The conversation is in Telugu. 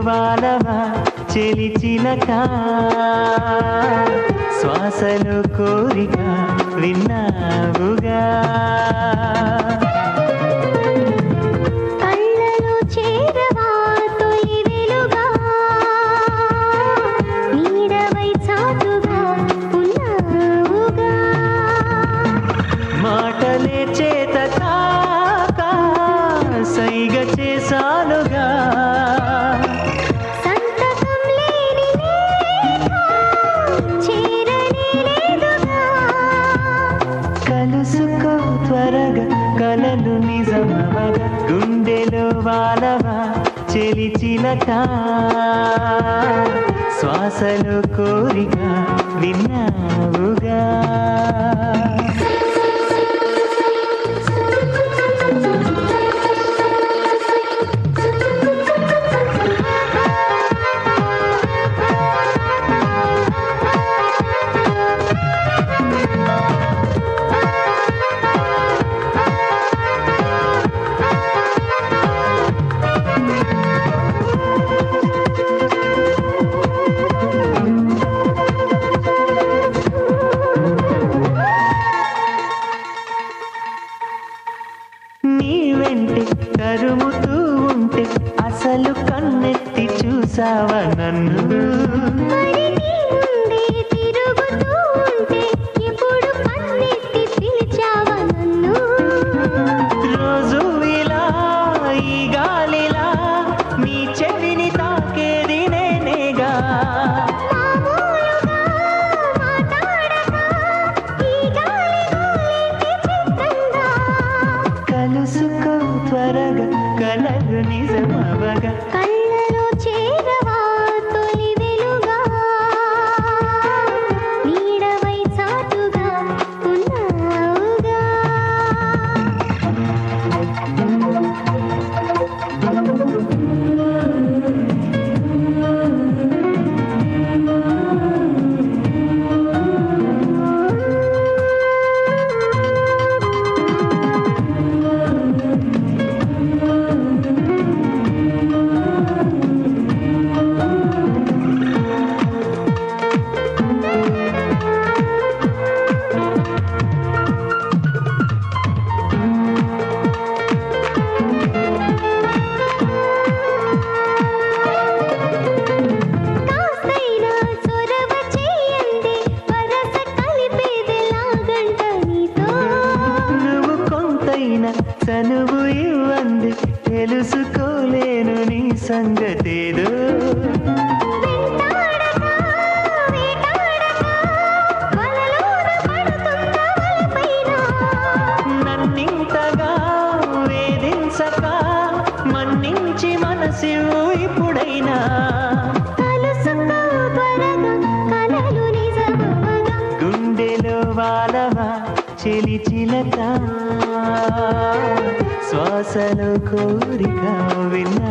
వాలవా చెలి చిలక శ్వాసలో కోరిక విన్నావుగా కళ్ళలో చేరవా తొలి వెలుగా నీడవై చాటుగా ఉన్నావుగా మాటలే చేత కాక సైగ చేసానుగా కలుసుకో త్వరగా కలలు నిజమవగా గుండెలో వాలవా చెలి చిలక శ్వాసలో కోరిక విన్నావుగా నీ వెంటే తరుముతూ ఉంటే అసలు కన్నెత్తి చూసావా నన్ను మరి నీ ముందే తిరుగుతూ ఉంటే ఇప్పుడు కన్నెత్తి పిలిచావా నన్ను రోజు ఇలా ఈ గాలిలా నీ చెవిని తాకేది నేనేగా మామూలుగా మాట్లాడగా ఈ గాలి గోలికి చిత్రంగా కలుసుకో త్వరగా కలలు నిజమవగా కళ్ళలో చేరవా తొలి వెలుగా నీడవై చాటుగా ఉన్నావుగా కాస్తైనా చొరవ చేయండి వరస కలిపేదెలాగంట నీతో నువ్వు కొంతైనా చనువు ఇవ్వంది తెలుసుకోలేను నీ సంగతేదో వెంటాడగా వేటాడగా వలలోన పడుతున్న వలపైన నన్నింతగా వేధించక మన్నించి మనసివు ఇప్పుడైనా కలుసుకో త్వరగా కలలు నిజమవగా గుండెలో వాలవా చెలి చిలక శ్వాసలో కోరిక విన్న